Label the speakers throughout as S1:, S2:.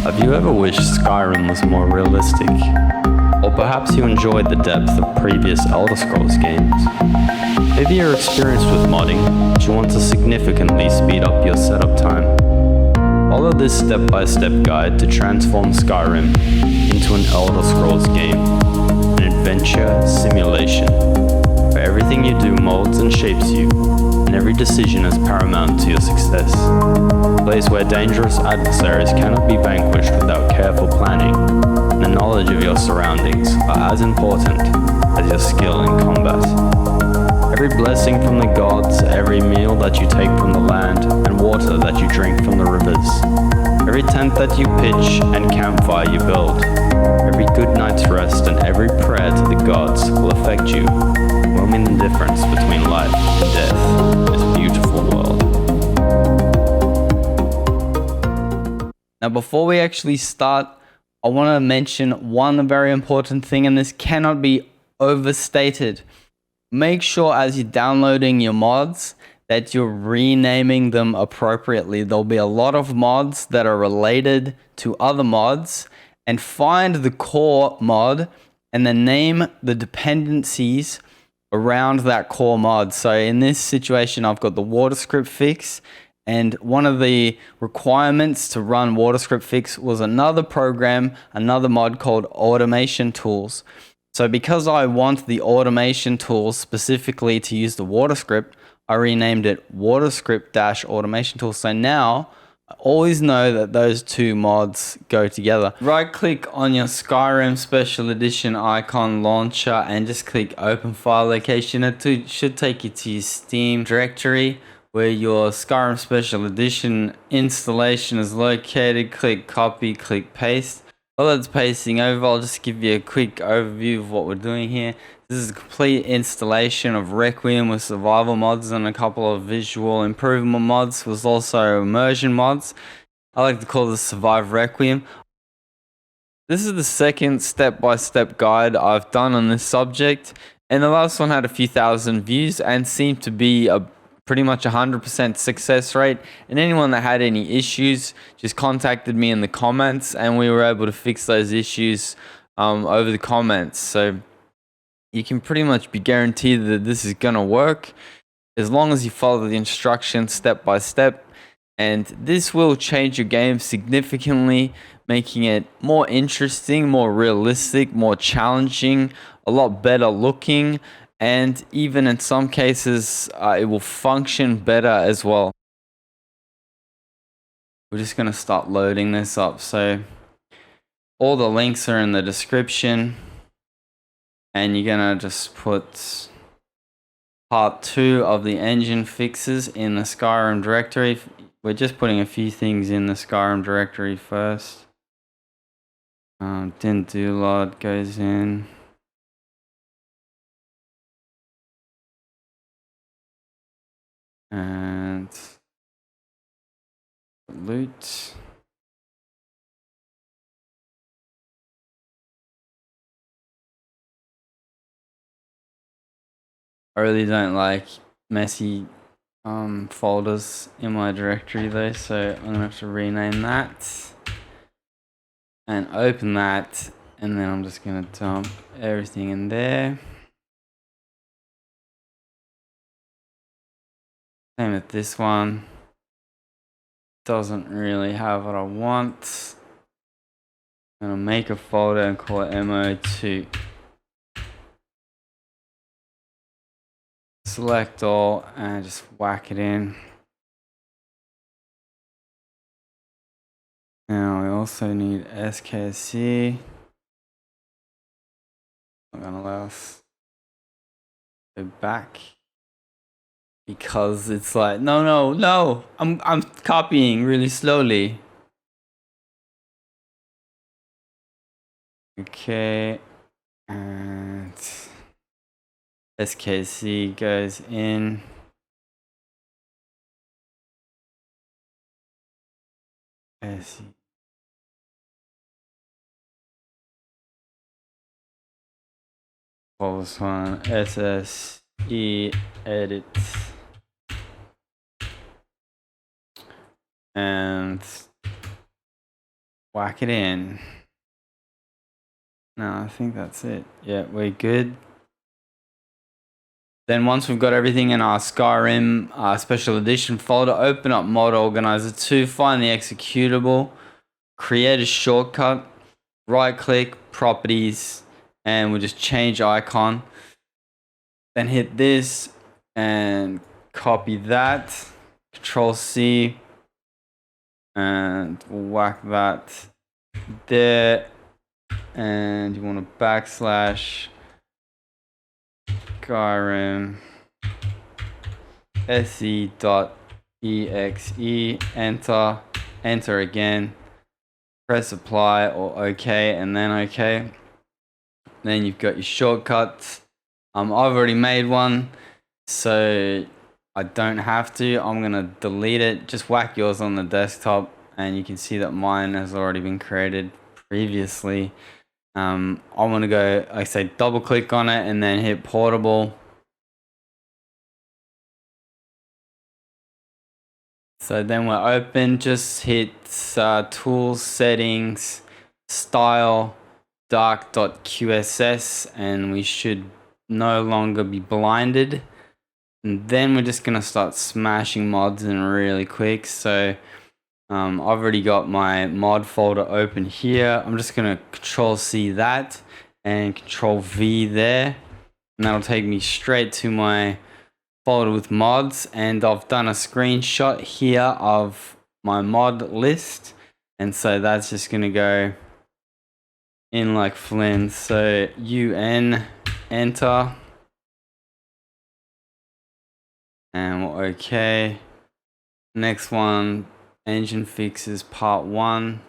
S1: Have you ever wished Skyrim was more realistic? Or perhaps you enjoyed the depth of previous Elder Scrolls games? Maybe you're experienced with modding, but you want to significantly speed up your setup time. Follow this step-by-step guide to transform Skyrim into an Elder Scrolls game, an adventure simulation, where everything you do molds and shapes you, and every decision is paramount to your success. A place where dangerous adversaries cannot be vanquished without careful planning, and the knowledge of your surroundings are as important as your skill in combat. Every blessing from the gods, every meal that you take from the land, and water that you drink from the rivers. Every tent that you pitch and campfire you build. Every good night's rest and every prayer to the gods will affect you, forming the difference between life and death in this beautiful world.
S2: Now, before we actually start, I want to mention one very important thing, and this cannot be overstated. Make sure as you're downloading your mods that you're renaming them appropriately. There'll be a lot of mods that are related to other mods, and find the core mod and then name the dependencies around that core mod. So in this situation, I've got the water script fix, and one of the requirements to run water script fix was another program, another mod called automation tools. So because I want the automation tools specifically to use the water script, I renamed it water script-automation tools. So now I always know that those two mods go together. Right click on your Skyrim Special Edition icon launcher and just click open file location. It should take you to your Steam directory where your Skyrim Special Edition installation is located. Click copy, click paste. While it's pasting over, I'll just give you a quick overview of what we're doing here. This is a complete installation of Requiem with survival mods and a couple of visual improvement mods, with also immersion mods. I like to call this Survive Requiem. This is the second step-by-step guide I've done on this subject, and the last one had a few thousand views and seemed to be a pretty much 100% success rate, and anyone that had any issues just contacted me in the comments, and we were able to fix those issues over the comments. So you can pretty much be guaranteed that this is gonna work as long as you follow the instructions step by step, and this will change your game significantly, making it more interesting, more realistic, more challenging, a lot better looking, and even in some cases it will function better as well. We're just going to start loading this up. So all the links are in the description, and you're going to just put part 2 of the engine fixes in the Skyrim directory. We're just putting a few things in the Skyrim directory first. DynDOLOD goes in. And loot. I really don't like messy folders in my directory though, so I'm gonna have to rename that and open that, and then I'm just gonna dump everything in there. Same with this one. Doesn't really have what I want. I'm gonna make a folder and call it MO2. Select all and just whack it in. Now we also need SKSE. Not gonna allow us to go back, because it's like, no, I'm copying really slowly. Okay, and SKSE goes in. SE. What was one? SSEEdit. And whack it in. No, I think that's it. Yeah, we're good. Then once we've got everything in our Skyrim special edition folder, open up Mod Organizer 2, find the executable, create a shortcut, right click, properties, and we'll just change icon. Then hit this and copy that, Control C, and whack that there. And you want to backslash Skyrim se.exe, enter again, press apply or OK, and then OK. Then you've got your shortcuts. I've already made one, so I don't have to. I'm gonna delete it. Just whack yours on the desktop, and you can see that mine has already been created previously. I want to go, like I say, double click on it and then hit portable. So then we're open, just hit tools, settings, style, dark.qss, and we should no longer be blinded. And then we're just gonna start smashing mods in really quick. So I've already got my mod folder open here. I'm just gonna Control C that and Control V there, and that'll take me straight to my folder with mods. And I've done a screenshot here of my mod list, and so that's just gonna go in like Flynn. So UN, enter, and we're okay. Next one, engine fixes part 1.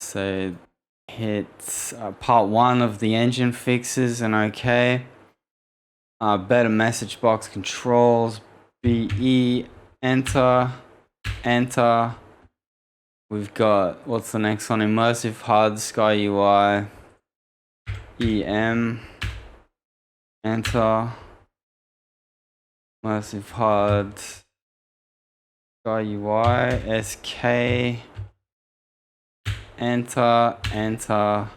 S2: So hit part 1 of the engine fixes and OK. Better message box controls, BE, enter, enter. We've got, what's the next one? Immersive HUD, Sky UI, EM, enter, immersive HUD, Sky UI, SK, enter, enter,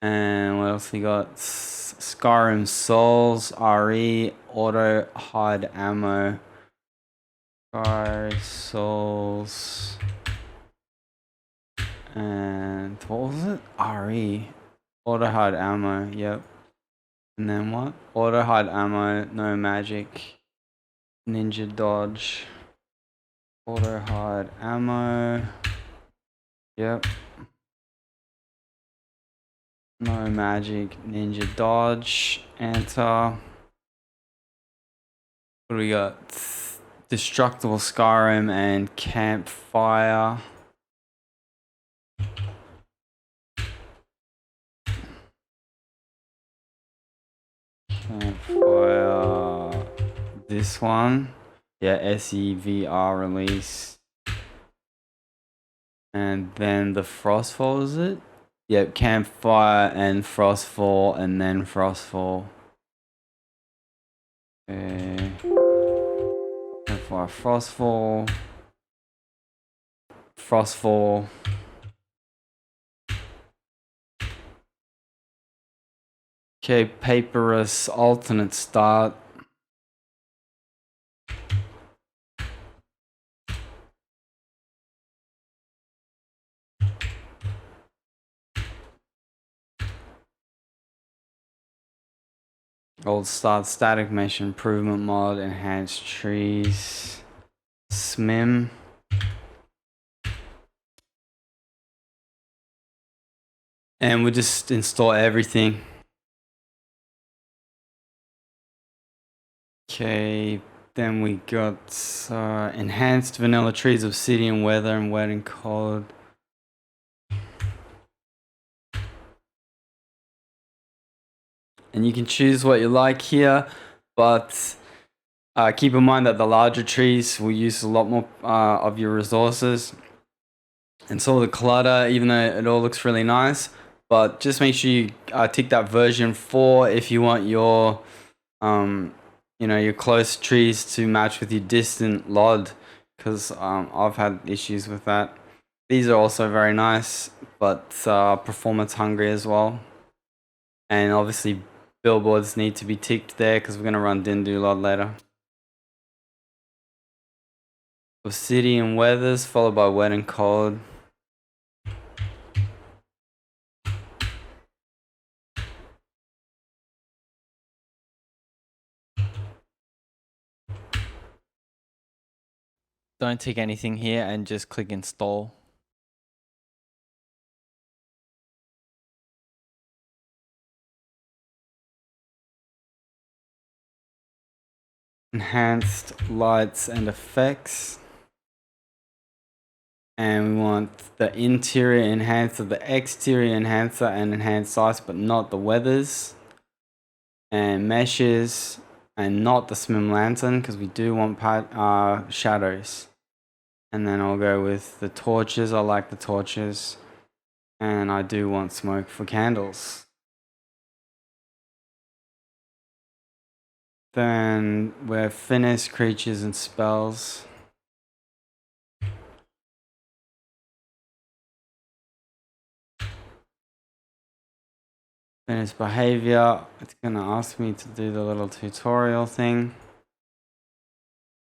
S2: and what else we got? Skyrim Souls, RE, Auto Hide Ammo, Skyrim Souls, and what was it? RE, Auto Hide Ammo, yep. And then what? Auto Hide Ammo, no magic, Ninja Dodge. Auto hide ammo. Yep. No magic. Ninja dodge. Enter. What do we got? Destructible Skyrim and campfire. Campfire. This one. Yeah, SEVR release. And then the Frostfall, is it? Yep, Campfire and Frostfall, and then Frostfall. Okay. Campfire, Frostfall. Frostfall. Okay, Papyrus, alternate start. Old start, static mesh improvement mod, enhanced trees, SMIM. And we'll just install everything. Okay, then we got enhanced vanilla trees, obsidian, weather, and wet and cold. And you can choose what you like here, but keep in mind that the larger trees will use a lot more of your resources. And so the clutter, even though it all looks really nice, but just make sure you tick that version 4 if you want your, your close trees to match with your distant LOD, because I've had issues with that. These are also very nice, but performance hungry as well. And obviously billboards need to be ticked there because we're going to run DynDOLOD later. Obsidian weathers followed by wet and cold. Don't tick anything here and just click install. Enhanced lights and effects. And we want the interior enhancer, the exterior enhancer, and enhanced ice, but not the weathers. And meshes, and not the swim lantern, because we do want shadows. And then I'll go with the torches. I like the torches. And I do want smoke for candles. Then we're FNIS creatures and spells. FNIS behavior. It's going to ask me to do the little tutorial thing.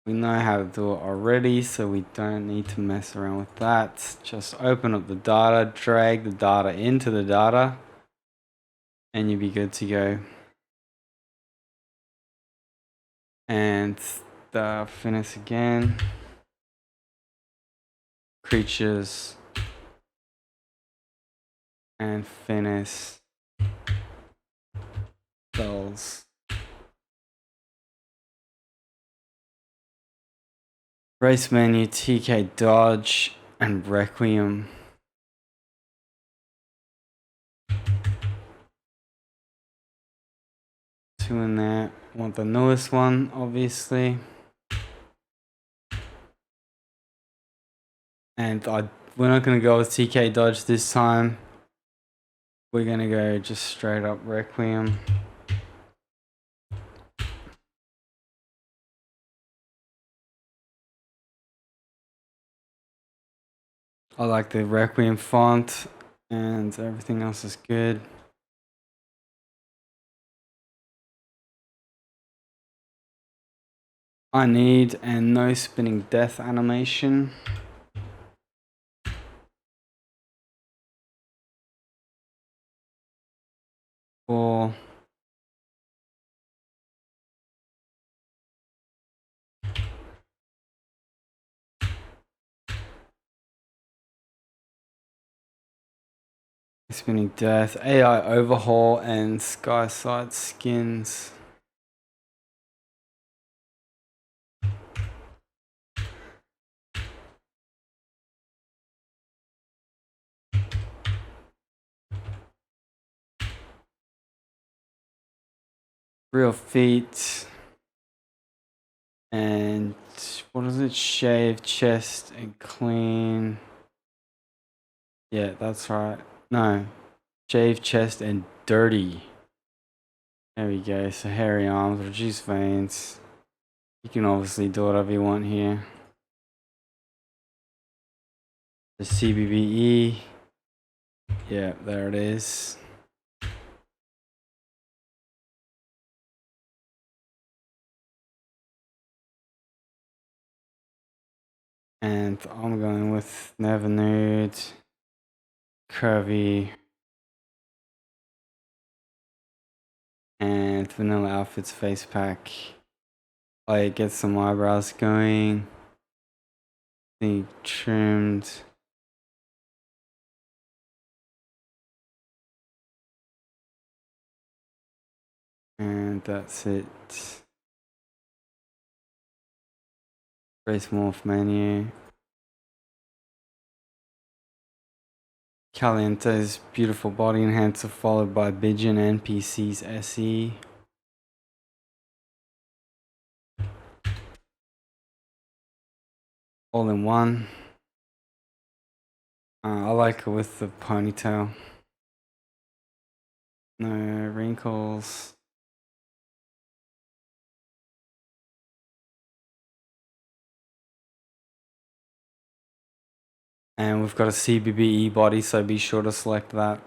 S2: We know how to do it already, so we don't need to mess around with that. Just open up the data, drag the data into the data, and you'll be good to go. And the FNIS again. Creatures. And FNIS. Spells. Race menu, TK dodge, and Requiem. Two in there. Want the newest one, obviously. And we're not going to go with TK dodge this time. We're going to go just straight up Requiem. I like the Requiem font, and everything else is good. I need a no spinning death animation. For spinning death, AI overhaul, and SkySide skins. Real feet. And what is it? Shave, chest, and clean. Yeah, that's right. No. Shave, chest, and dirty. There we go. So hairy arms, reduce veins. You can obviously do whatever you want here. The CBBE. Yeah, there it is. And I'm going with Never Nude, Curvy, and Vanilla Outfits face pack. I get some eyebrows going. The trimmed. And that's it. Race morph menu. Caliente's beautiful body enhancer followed by Bijan NPC's SE. All in one. I like it with the ponytail. No wrinkles. And we've got a CBBE body, so be sure to select that.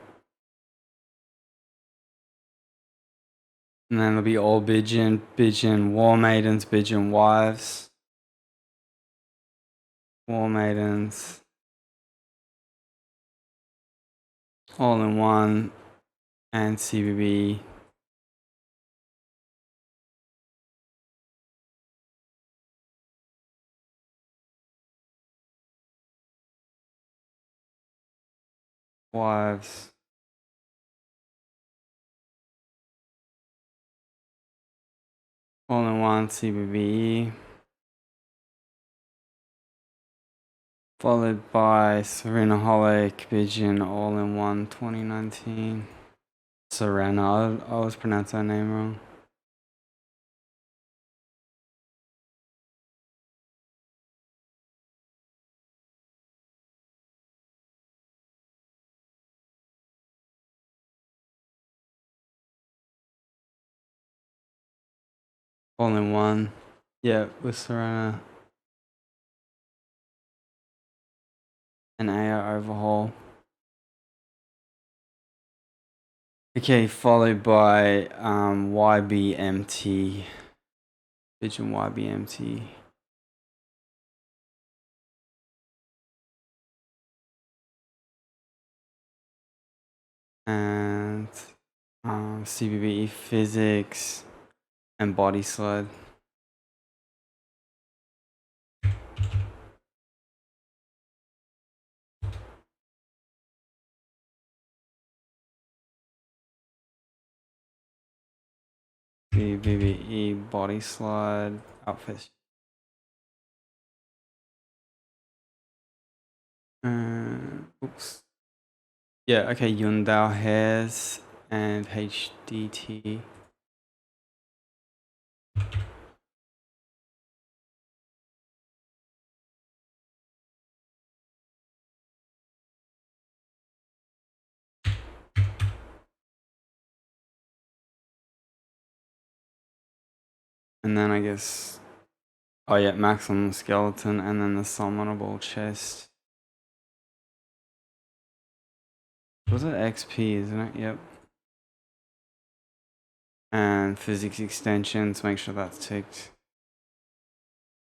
S2: And then there'll be all Bijan War Maidens, Bijan Wives, War Maidens, all in one, and CBB. Wives. All in one, CBBE. Followed by Serenaholic, Bijan, all in one, 2019. Serena, I always pronounce her name wrong. All in one. Yeah, with Serena. An AR overhaul. Okay, followed by YBMT. Bijan YBMT. And CBBE Physics and Body Sled. CBBE Body Slide outfits. Oops. Yeah, okay, Yundao hairs and HDT. And then I guess, oh yeah, maximum skeleton and then the summonable chest. Was it XP, isn't it? Yep. And physics extensions, make sure that's ticked.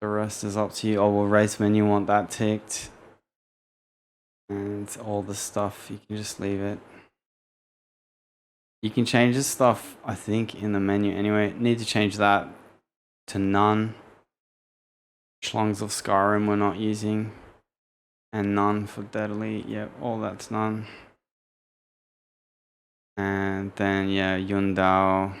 S2: The rest is up to you. Oh, well, race menu, want that ticked. And all the stuff, you can just leave it. You can change this stuff, I think, in the menu anyway. Need to change that to none. Schlongs of Skyrim we're not using. And none for Dead Elite. Yep, all that's none. And then, yeah, Yundao.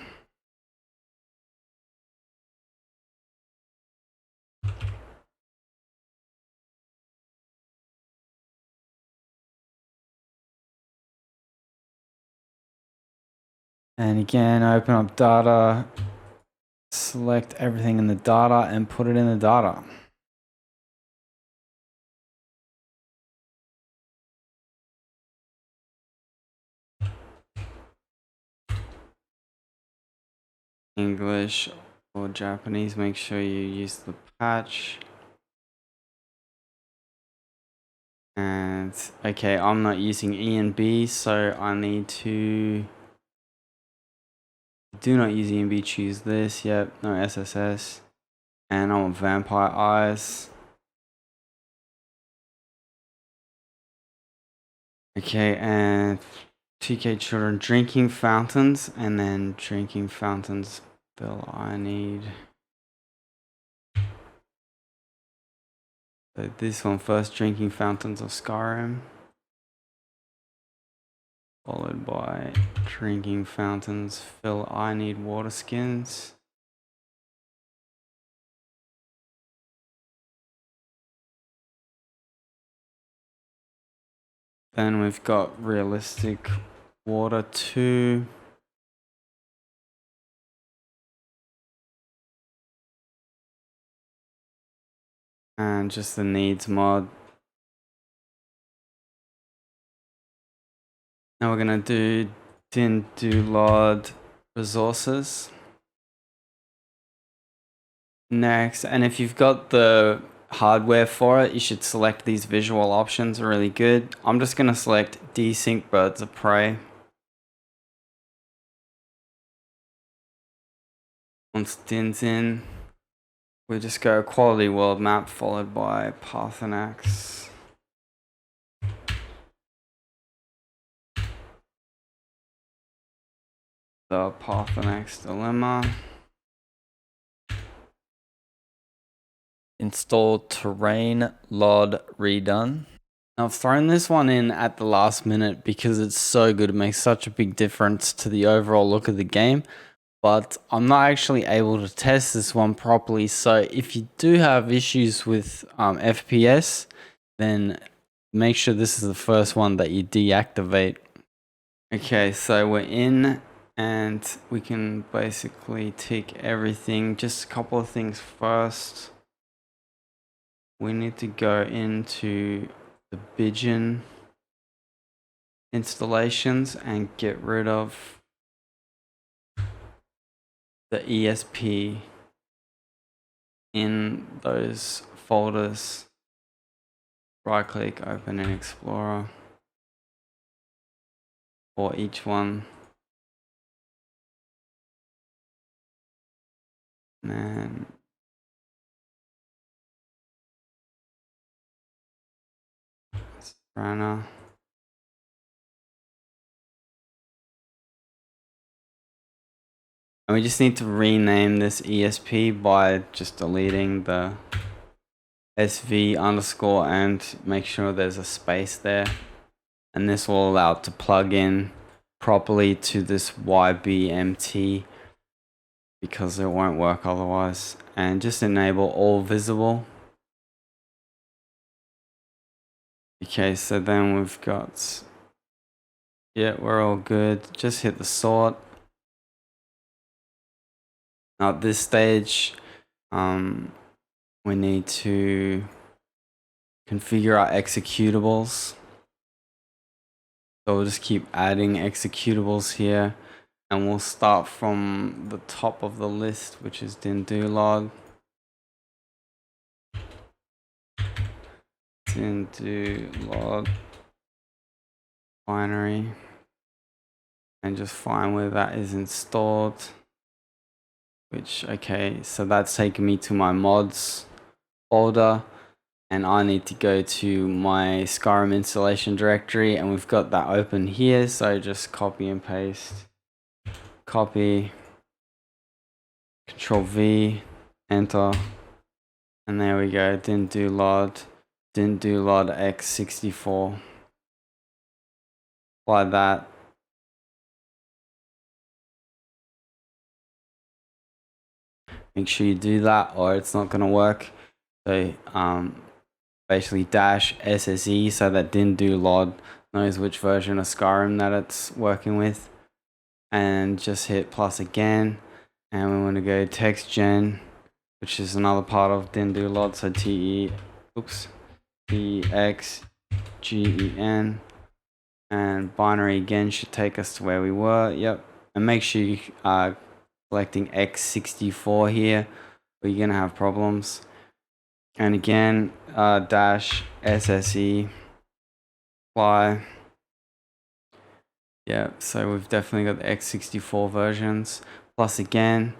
S2: And again, open up data, select everything in the data and put it in the data. English or Japanese, make sure you use the patch. And okay, I'm not using E and B, so I need to do not use E and B, choose this. Yep, no SSS. And I want vampire eyes. Okay, and 2K children drinking fountains, and then drinking fountains bill I need. So this one first, drinking fountains of Skyrim. Followed by drinking fountains fill I need water skins. Then we've got realistic water 2. And just the needs mod. Now we're gonna do DynDOLOD resources. Next, and if you've got the hardware for it, you should select these visual options. Are really good. I'm just going to select desync birds of prey. Once DIN's in, we just go quality world map followed by Parthenax. The Parthenax dilemma. Install terrain LOD redone. Now I've thrown this one in at the last minute because it's so good. It makes such a big difference to the overall look of the game. But I'm not actually able to test this one properly. So if you do have issues with FPS, then make sure this is the first one that you deactivate. Okay, so we're in and we can basically tick everything. Just a couple of things first. We need to go into the Bigen installations and get rid of the ESP in those folders. Right click, open in Explorer for each one. And Runner. And we just need to rename this ESP by just deleting the SV underscore and make sure there's a space there. And this will allow it to plug in properly to this YBMT because it won't work otherwise. And just enable all visible. Okay, so then we've got, yeah, we're all good. Just hit the sort. Now at this stage, we need to configure our executables. So we'll just keep adding executables here, and we'll start from the top of the list, which is DynDOLOD. DynDOLOD binary, and just find where that is installed. Which, okay, so that's taking me to my mods folder, and I need to go to my Skyrim installation directory, and we've got that open here. So just copy and paste, copy, Control V, enter, and there we go. DynDOLOD x64. Apply that. Make sure you do that or it's not going to work. So basically dash SSE so that DynDOLOD knows which version of Skyrim that it's working with. And just hit plus again. And we want to go text gen, which is another part of DynDOLOD. So TEXGEN. And binary again should take us to where we were. Yep. And make sure you are selecting x64 here, or you're gonna have problems. And again, dash SSE apply. Yeah, so we've definitely got the x64 versions. Plus again,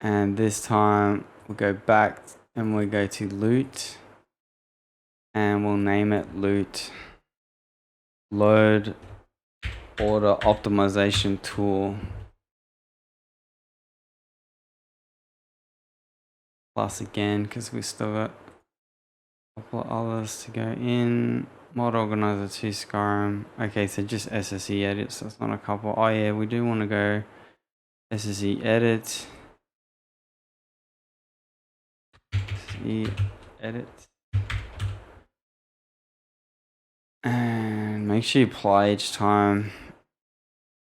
S2: and this time we'll go back and we'll go to loot, and we'll name it loot load order optimization tool. Plus again, because we still got a couple of others to go in. Mod organizer 2 Skyrim. Okay, so just SSEEdit, so it's not a couple. Oh yeah, we do want to go SSEEdit. Edit. And make sure you apply each time,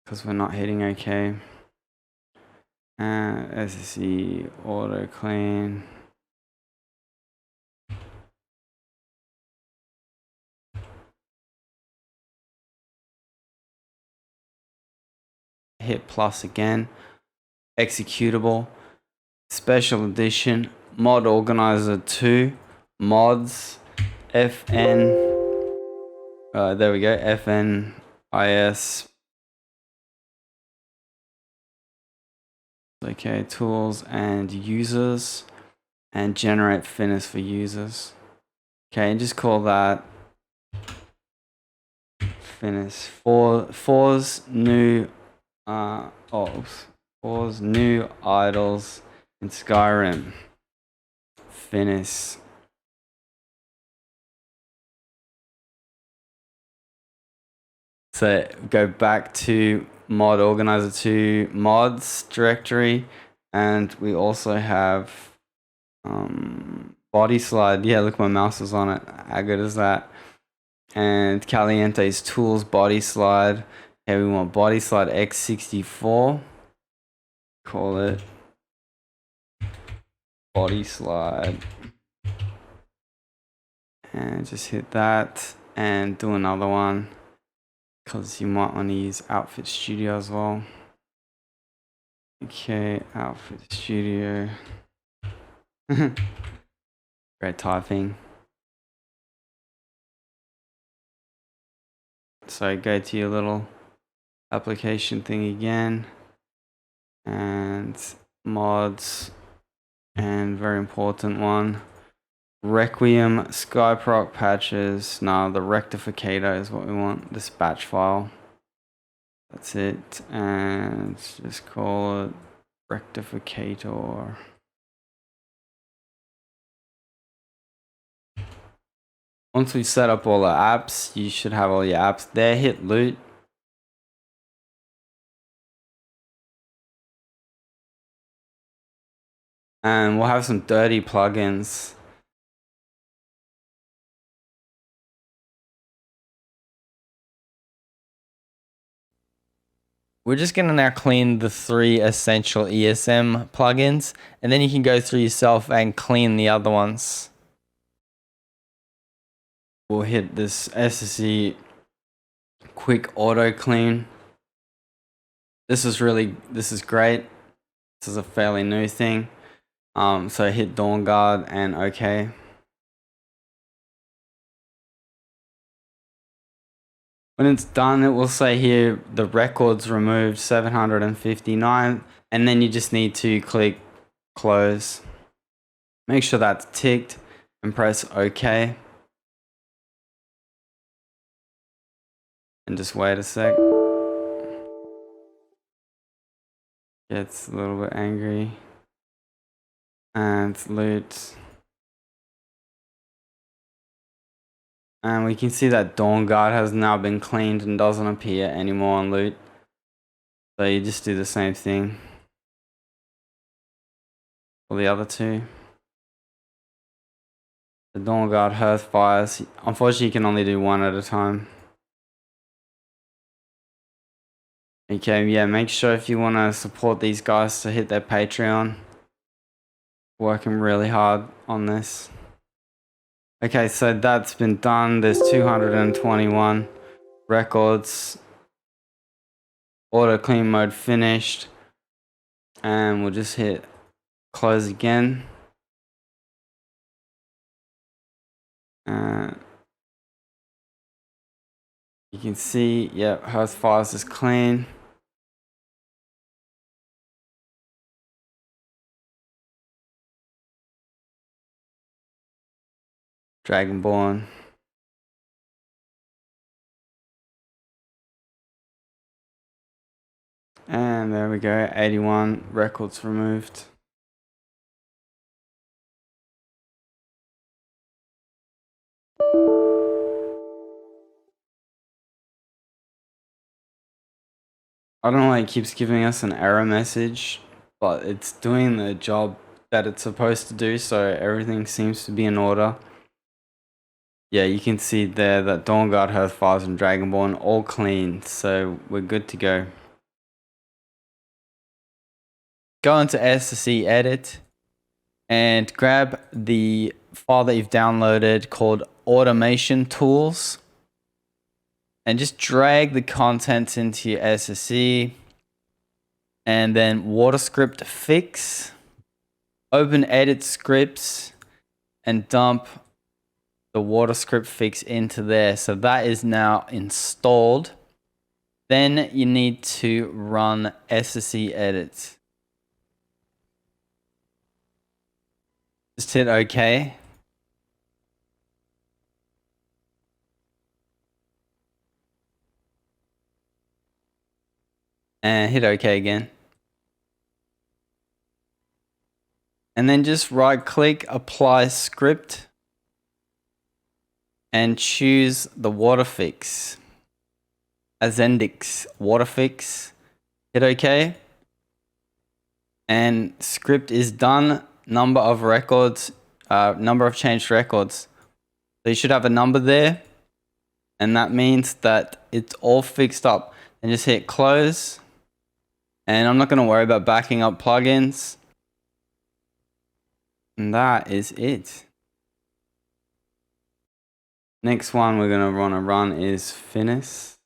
S2: because we're not hitting OK. SSE auto clean. Hit plus again. Executable. Special edition. Mod organizer 2. mods there we go, FNIS. Okay, tools and users, and generate FNIS for users. Okay, and just call that FNIS. Four's new new idols in Skyrim. FNIS. So go back to mod organizer to mods directory, and we also have body slide. Yeah, look, my mouse is on it. How good is that? And Caliente's tools body slide. Okay, we want body slide x64. Call it body slide, and just hit that and do another one, because you might want to use Outfit Studio as well. Okay, Outfit Studio. Great typing. So go to your little application thing again, and mods, and very important one, Requiem Skyproc patches. Now the rectificator is what we want, this batch file. That's it, and just call it rectificator. Once we set up all the apps, you should have all your apps there. Hit loot. And we'll have some dirty plugins. We're just going to now clean the 3 essential ESM plugins, and then you can go through yourself and clean the other ones. We'll hit this SSE quick auto clean. This is great. This is a fairly new thing. So hit Dawn Guard and OK. When it's done, it will say here the records removed 759, and then you just need to click close. Make sure that's ticked and press OK. And just wait a sec. Gets a little bit angry. And loot. And we can see that Dawn Guard has now been cleaned and doesn't appear anymore on loot. So you just do the same thing for the other two. The Dawn Guard Hearth Fires. Unfortunately, you can only do one at a time. Okay, yeah, make sure if you want to support these guys to hit their Patreon. Working really hard on this. Okay, so that's been done. There's 221 records. Auto clean mode finished. And we'll just hit close again. You can see, yep, Hearth Fires is clean. Dragonborn. And there we go, 81 records removed. I don't know why it keeps giving us an error message, but it's doing the job that it's supposed to do, so everything seems to be in order. Yeah, you can see there that Dawn Guard, Hearth Fires, and Dragonborn all clean, so we're good to go. Go into SSEEdit and grab the file that you've downloaded called Automation Tools, and just drag the contents into your SSE, and then waterscript fix, open edit scripts, and dump the water script fix into there. So that is now installed. Then you need to run SSEEdit. Just hit OK. And hit OK again. And then just right click, apply script, and choose the water fix. Azendix water fix. Hit OK. And script is done. Number of records, number of changed records. So you should have a number there. And that means that it's all fixed up. And just hit close. And I'm not going to worry about backing up plugins. And that is it. Next one we're going to want to run is FNIS.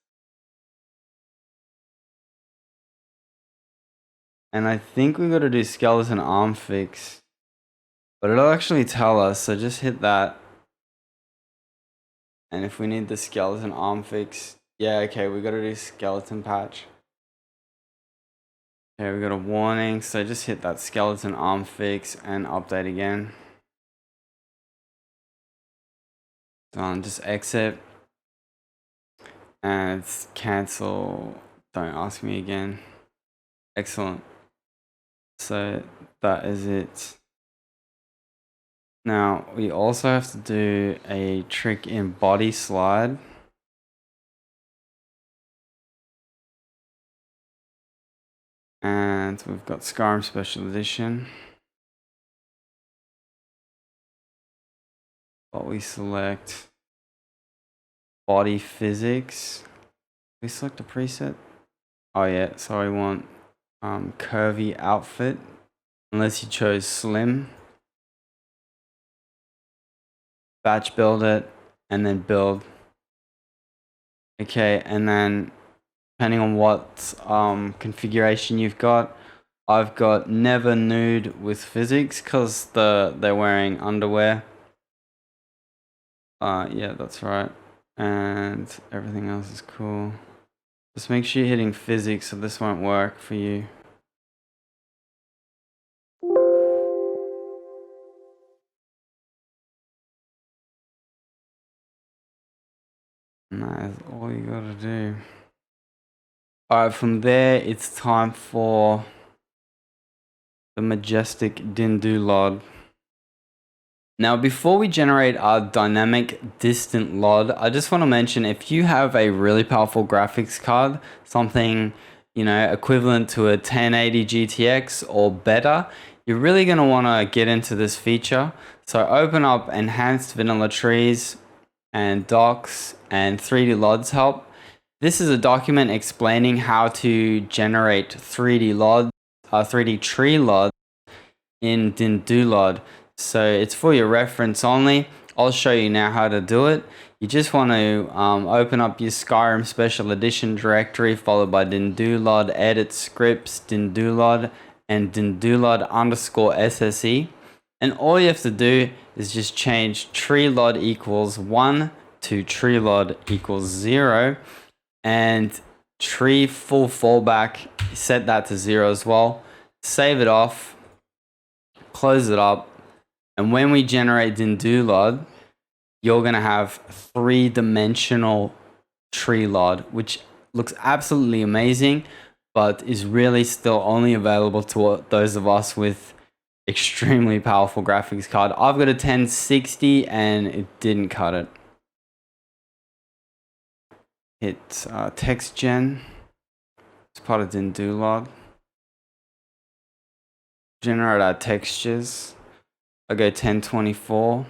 S2: And I think we got to do skeleton arm fix. But it'll actually tell us, so just hit that. And if we need the skeleton arm fix, yeah, okay, we got to do skeleton patch. Okay, we got a warning, so just hit that skeleton arm fix and update again. Done, just exit. And it's cancel, don't ask me again. Excellent. So that is it. Now we also have to do a trick in body slide. And we've got Skyrim Special Edition. But we select body physics. We select a preset. Oh yeah, so we want curvy outfit, unless you chose slim. Batch build it and then build. Okay, and then depending on what configuration you've got, I've got never nude with physics because they're wearing underwear. Yeah, that's right. And everything else is cool. Just make sure you're hitting physics, so this won't work for you. And that is all you gotta do. Alright, from there, it's time for the majestic DynDOLOD. Now, before we generate our dynamic distant LOD, I just want to mention, if you have a really powerful graphics card, something, you know, equivalent to a 1080 GTX or better, you're really going to want to get into this feature. So open up Enhanced Vanilla Trees and Docs and 3D LODs help. This is a document explaining how to generate 3D LODs, 3D tree LODs in DynDOLOD. So it's for your reference only. I'll show you now how to do it. You just want to open up your Skyrim Special Edition directory, followed by DynDOLOD, edit scripts, DynDOLOD, and DynDOLOD_SSE. And all you have to do is just change tree LOD equals 1 to tree LOD equals 0. And tree full fallback, set that to 0 as well. Save it off, close it up. And when we generate DynDOLOD, you're going to have 3-dimensional tree LOD, which looks absolutely amazing, but is really still only available to those of us with extremely powerful graphics card. I've got a 1060 and it didn't cut it. Hit text gen. It's part of DynDOLOD. Generate our textures. I'll go 1024.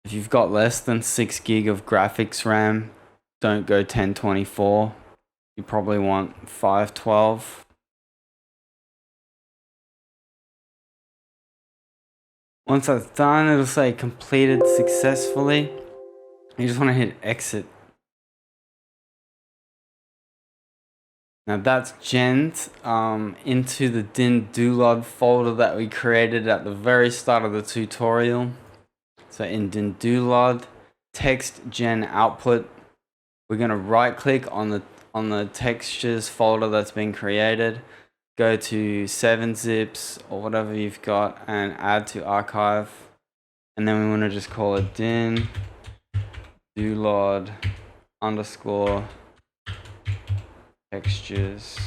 S2: If you've got less than 6 gig of graphics RAM, don't go 1024. You probably want 512. Once that's done, it'll say completed successfully. You just want to hit exit. Now that's gent into the DynDOLOD folder that we created at the very start of the tutorial. So in DynDOLOD, text gen output, we're going to right click on the textures folder that's been created. Go to 7-zips or whatever you've got and add to archive. And then we want to just call it DynDOLOD underscore textures.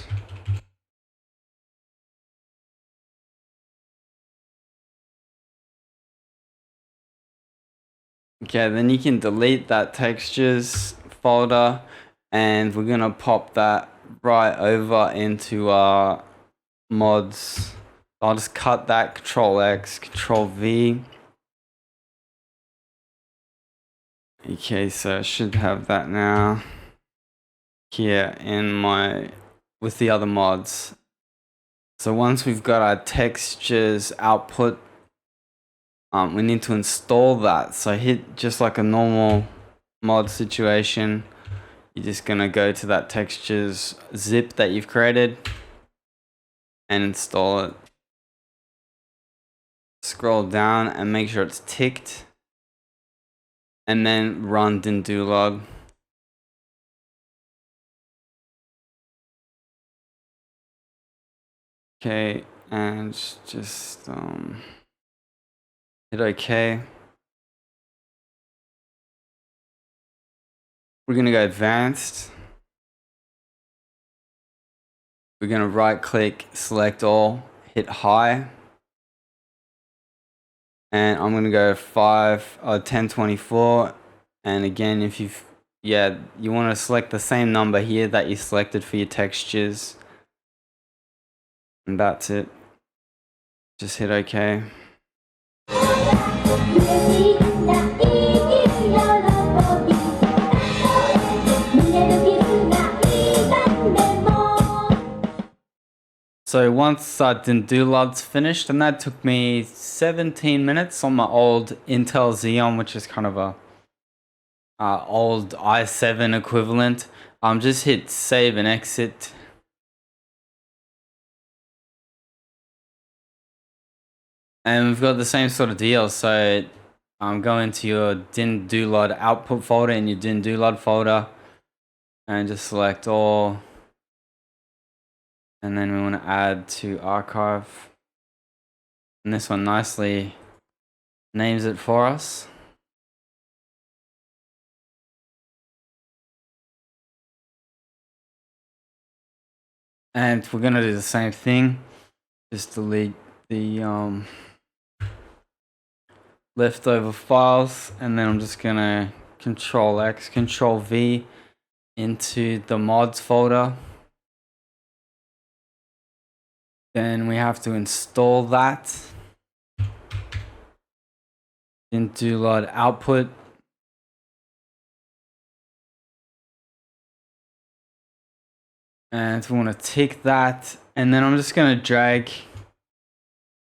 S2: Okay, then you can delete that textures folder and we're gonna pop that right over into our mods. I'll just cut that, Control X, Control V. Okay, so I should have that now here in with the other mods. So once we've got our textures output, we need to install that. So hit just like a normal mod situation. You're just gonna go to that textures zip that you've created and install it. Scroll down and make sure it's ticked, and then run DynDOLOD. Okay, and just hit OK. We're gonna go advanced. We're gonna right click, select all, hit high. And I'm gonna go 1024. And again, if you want to select the same number here that you selected for your textures. And that's it. Just hit OK. So once DynDOLOD's finished, and that took me 17 minutes on my old Intel Xeon, which is kind of a old i7 equivalent. Just hit save and exit. And we've got the same sort of deal. So go into your DynDOLOD output folder in your DynDOLOD folder and just select all. And then we want to add to archive. And this one nicely names it for us. And we're going to do the same thing. Just delete the leftover files. And then I'm just going to Control X, Control V into the mods folder. Then we have to install that. DynDOLOD output. And we want to tick that. And then I'm just going to drag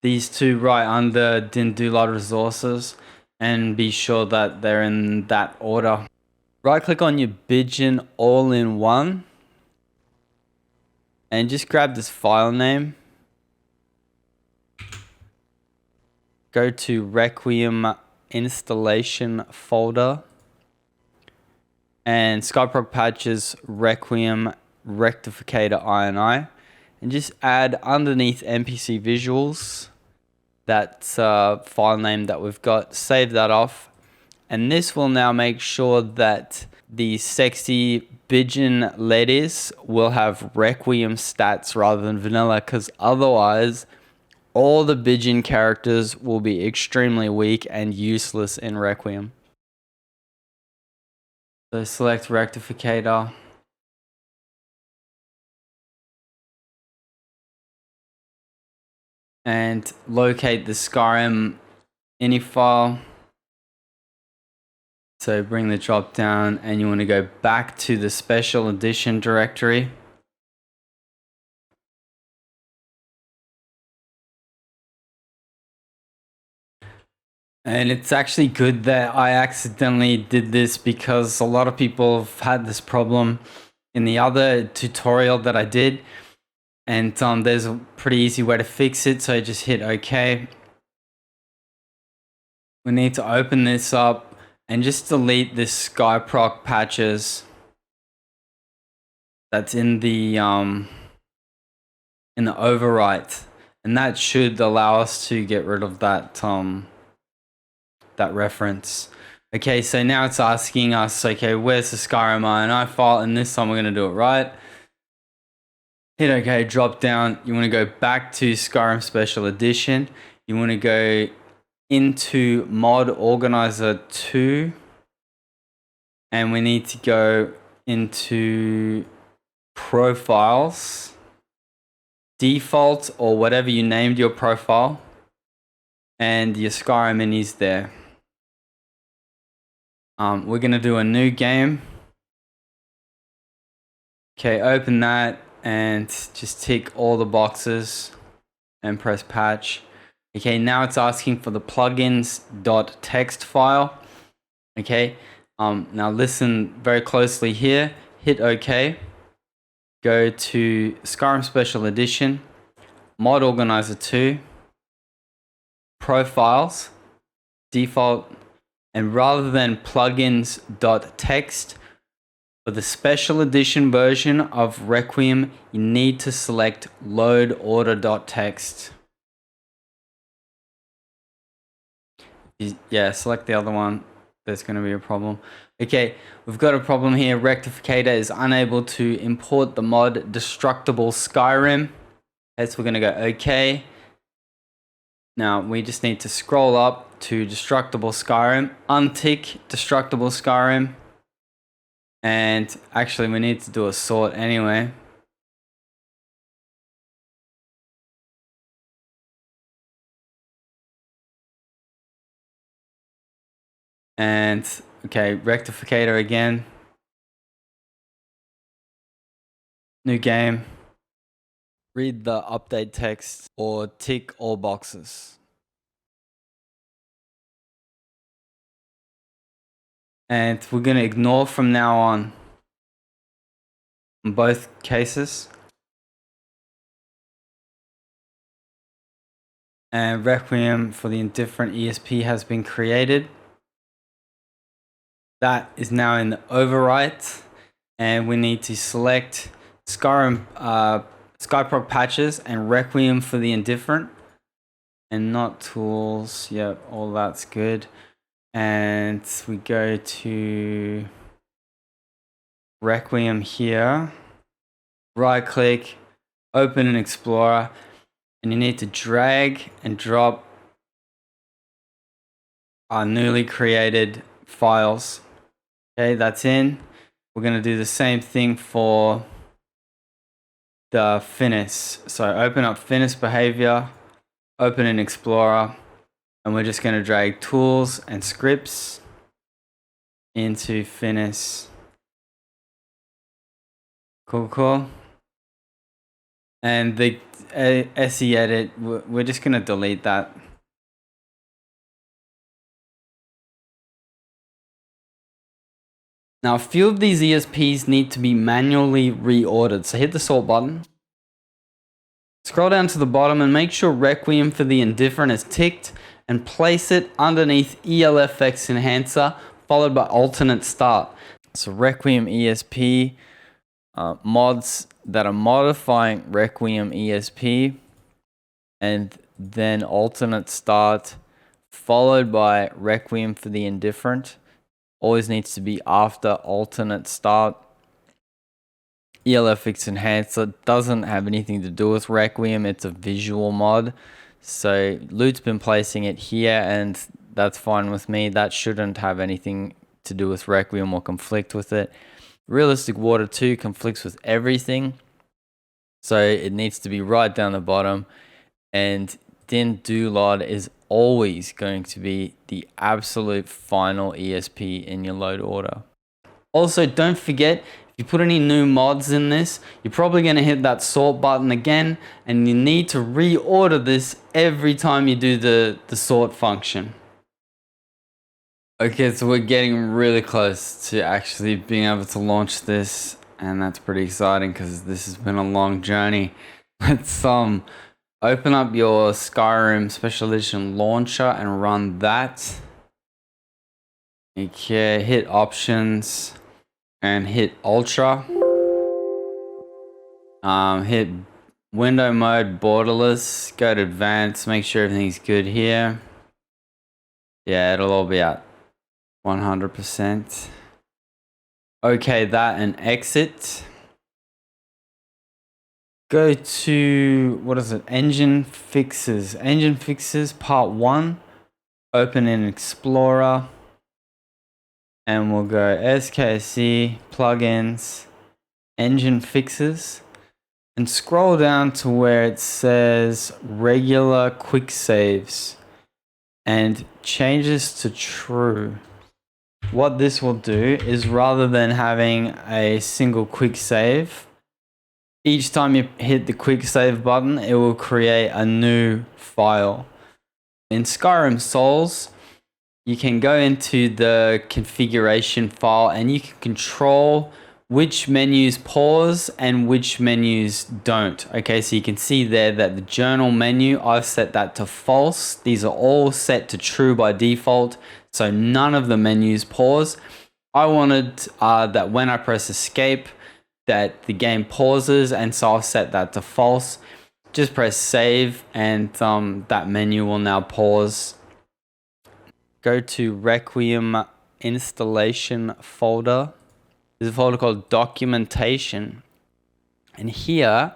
S2: these two right under DynDOLOD resources and be sure that they're in that order. Right click on your Bidgen all-in-one and just grab this file name. Go to Requiem installation folder and Skyproc patches Requiem rectificator INI, and just add underneath NPC visuals that file name that we've got. Save that off, and this will now make sure that the sexy Bidgen lettuce will have Requiem stats rather than vanilla, because otherwise all the Bidgen characters will be extremely weak and useless in Requiem. So select rectificator. And locate the Skyrim ini file. So bring the drop down and you want to go back to the special edition directory. And it's actually good that I accidentally did this, because a lot of people have had this problem in the other tutorial that I did. And there's a pretty easy way to fix it. So just hit OK. We need to open this up and just delete this Skyproc patches that's in the overwrite, and that should allow us to get rid of that that reference. Okay, so now it's asking us, okay, where's the Skyrim INI file? And this time we're going to do it right. Hit OK, drop down. You want to go back to Skyrim Special Edition. You want to go into Mod Organizer 2. And we need to go into Profiles, Default, or whatever you named your profile. And your Skyrim minis there. We're going to do a new game. Okay, open that and just tick all the boxes and press patch. Okay, now it's asking for the plugins.txt file. Okay, now listen very closely here. Hit OK. Go to Skyrim Special Edition, Mod Organizer 2, Profiles, Default, and rather than plugins.txt, for the Special Edition version of Requiem, you need to select load order.txt. Yeah, select the other one. There's going to be a problem. Okay, we've got a problem here. Rectificator is unable to import the mod Destructible Skyrim. Okay, so we're going to go OK. Now we just need to scroll up to Destructible Skyrim, untick Destructible Skyrim, and actually we need to do a sort anyway. And okay, rectificator again. New game. Read the update text or tick all boxes. And we're going to ignore from now on in both cases. And Requiem for the Indifferent ESP has been created. That is now in the overwrite, and we need to select Skyrim, Skyproc patches and Requiem for the Indifferent, and not tools. Yep, all that's good. And we go to Requiem here, right click, open an Explorer, and you need to drag and drop our newly created files. Okay, that's in. We're going to do the same thing for the FNIS. So open up FNIS behavior, open an Explorer, and we're just going to drag tools and scripts into FNIS. Cool. And the SSEEdit, we're just going to delete that. Now, a few of these ESPs need to be manually reordered. So hit the sort button. Scroll down to the bottom and make sure Requiem for the Indifferent is ticked and place it underneath ELFX Enhancer followed by alternate start. So Requiem ESP, mods that are modifying Requiem ESP, and then alternate start followed by Requiem for the Indifferent. Always needs to be after alternate start. ELFX Enhancer doesn't have anything to do with Requiem. It's a visual mod. So Loot's been placing it here, and that's fine with me. That shouldn't have anything to do with Requiem or conflict with it. Realistic Water 2 conflicts with everything. So it needs to be right down the bottom. And DynDOLOD is always going to be the absolute final ESP in your load order. Also, don't forget, if you put any new mods in this, you're probably going to hit that sort button again, and you need to reorder this every time you do the sort function. Okay, so we're getting really close to actually being able to launch this. and that's pretty exciting because this has been a long journey. Let's open up your Skyrim Special Edition launcher and run that. Okay, hit options and hit Ultra. Hit window mode, borderless, go to advanced, make sure everything's good here. Yeah, it'll all be at 100%. Okay, that and exit. Go to, what is it? Engine Fixes. Engine Fixes Part 1. Open in Explorer. And we'll go SKSE, Plugins, Engine Fixes. And scroll down to where it says Regular Quick Saves. And change this to True. What this will do is rather than having a single quick save, each time you hit the quick save button, it will create a new file. In Skyrim Souls, you can go into the configuration file and you can control which menus pause and which menus don't. Okay, so you can see there that the journal menu, I've set that to false. These are all set to true by default, so none of the menus pause. I wanted that when I press escape, that the game pauses, and so I've set that to false. Just press save and that menu will now pause. Go to Requiem installation folder. There's a folder called documentation. And here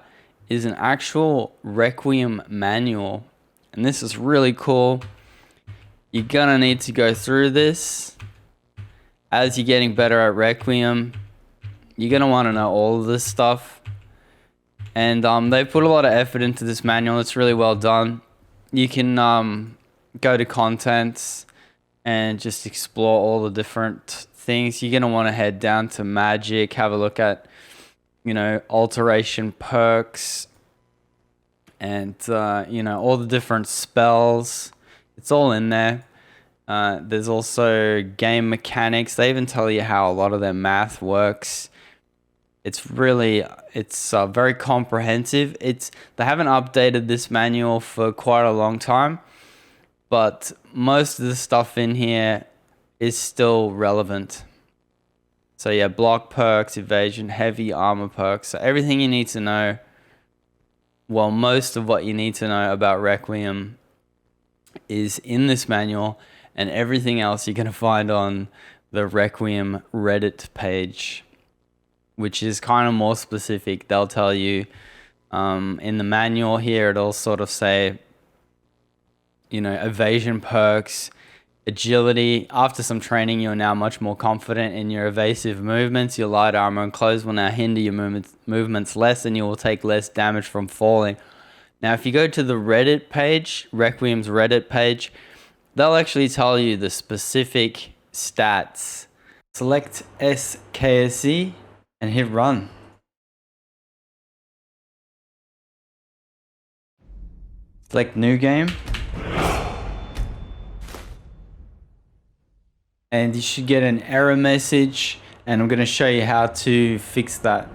S2: is an actual Requiem manual. And this is really cool. You're gonna need to go through this. As you're getting better at Requiem, you're gonna wanna know all of this stuff. And they put a lot of effort into this manual. It's really well done. You can go to contents and just explore all the different things. You're gonna want to head down to magic, have a look at, alteration perks and all the different spells. It's all in there. There's also game mechanics. They even tell you how a lot of their math works. It's very comprehensive. They haven't updated this manual for quite a long time, but most of the stuff in here is still relevant. So yeah, block perks, evasion, heavy armor perks. So everything you need to know, well, most of what you need to know about Requiem is in this manual, and everything else you're going to find on the Requiem Reddit page, which is kind of more specific. They'll tell you in the manual here, it'll sort of say, evasion perks, agility. After some training, you're now much more confident in your evasive movements. Your light armor and clothes will now hinder your movements less, and you will take less damage from falling. Now, if you go to the Reddit page, Requiem's Reddit page, they'll actually tell you the specific stats. Select SKSE and hit run. Select new game. And you should get an error message, and I'm going to show you how to fix that.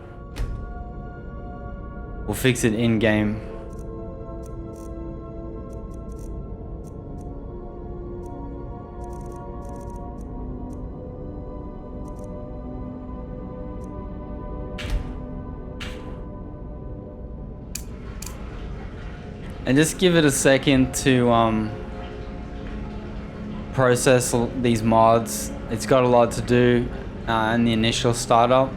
S2: We'll fix it in game. And just give it a second to process these mods. It's got a lot to do in the initial startup.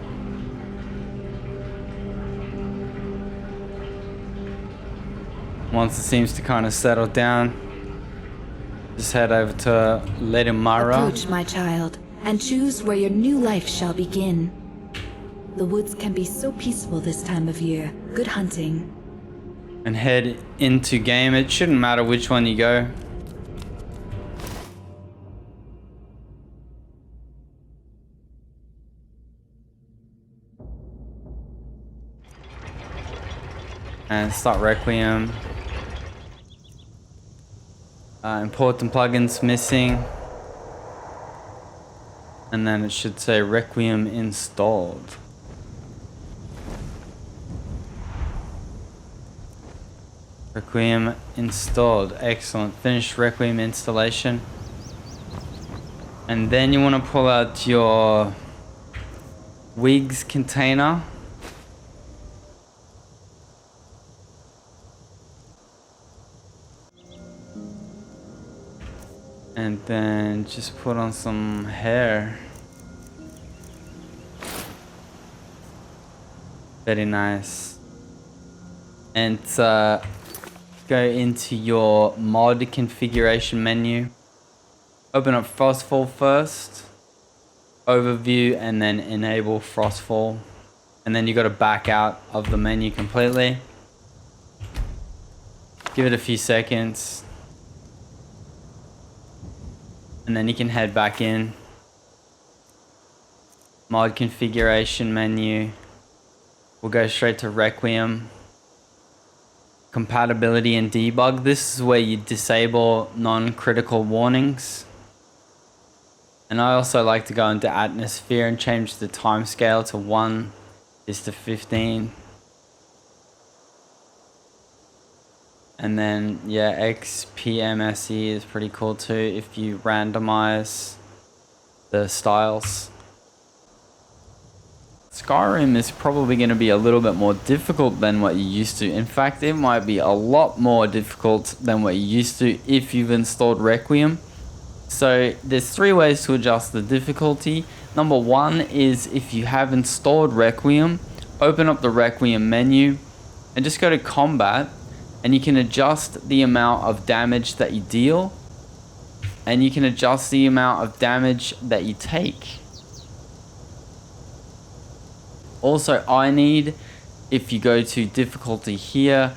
S2: Once it seems to kind of settle down, just head over to Ledimara.
S3: Approach, my child, and choose where your new life shall begin. The woods can be so peaceful this time of year. Good hunting.
S2: And head into game. It shouldn't matter which one you go. And start Requiem. Important plugins missing. And then it should say Requiem installed. Requiem installed. Excellent. Finished Requiem installation. And then you want to pull out your wigs container. And then just put on some hair. Very nice. And go into your mod configuration menu. Open up Frostfall first. Overview and then enable Frostfall. And then you got to back out of the menu completely. Give it a few seconds. And then you can head back in. Mod configuration menu. We'll go straight to Requiem. Compatibility and debug. This is where you disable non-critical warnings. And I also like to go into atmosphere and change the timescale to 1 is to 15. And then yeah, XPMSE is pretty cool too if you randomize the styles. Skyrim is probably going to be a little bit more difficult than what you used to. In fact, it might be a lot more difficult than what you used to if you've installed Requiem. So there's 3 ways to adjust the difficulty. Number 1 is if you have installed Requiem, open up the Requiem menu and just go to combat, and you can adjust the amount of damage that you deal, and you can adjust the amount of damage that you take. Also, I need, if you go to difficulty here,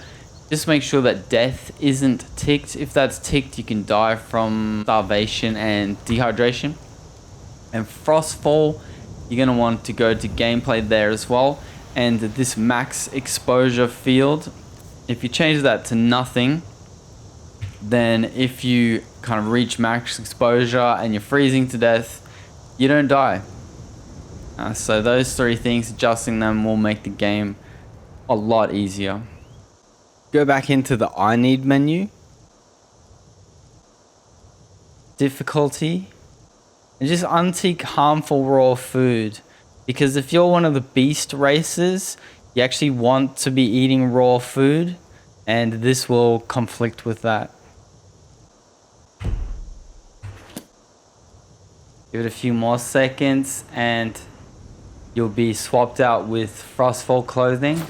S2: just make sure that death isn't ticked. If that's ticked, you can die from starvation and dehydration. And Frostfall, you're going to want to go to gameplay there as well. And this max exposure field, if you change that to nothing, then if you kind of reach max exposure and you're freezing to death, you don't die. So those 3 things, adjusting them will make the game a lot easier. Go back into the I need menu, difficulty, and just untick harmful raw food. Because if you're one of the beast races, you actually want to be eating raw food, and this will conflict with that. Give it a few more seconds and you'll be swapped out with Frostfall clothing.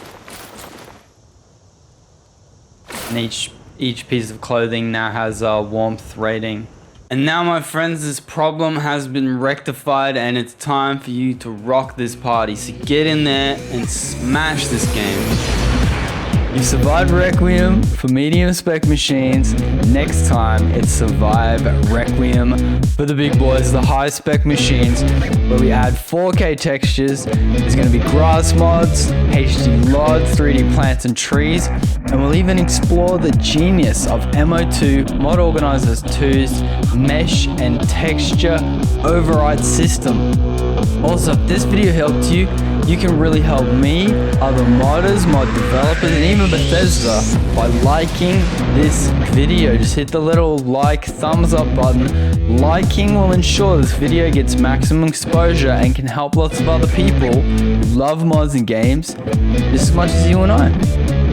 S2: And each piece of clothing now has a warmth rating. And now, my friends, this problem has been rectified and it's time for you to rock this party. So get in there and smash this game. You survived Requiem for medium spec machines. Next time, it's survive Requiem for the big boys, the high spec machines, where we add 4K textures. There's going to be grass mods, HD LOD, 3D plants and trees, and we'll even explore the genius of MO2, Mod Organizers 2's mesh and texture override system. Also, if this video helped you, you can really help me, other modders, mod developers, and even Bethesda by liking this video. Just hit the little like, thumbs up button. Liking will ensure this video gets maximum exposure and can help lots of other people who love mods and games just as much as you and I.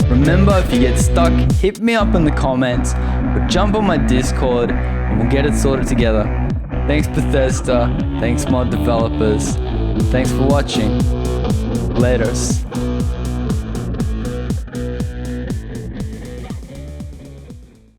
S2: Remember, if you get stuck, hit me up in the comments or jump on my Discord and we'll get it sorted together. Thanks Bethesda, thanks mod developers, thanks for watching. Laters.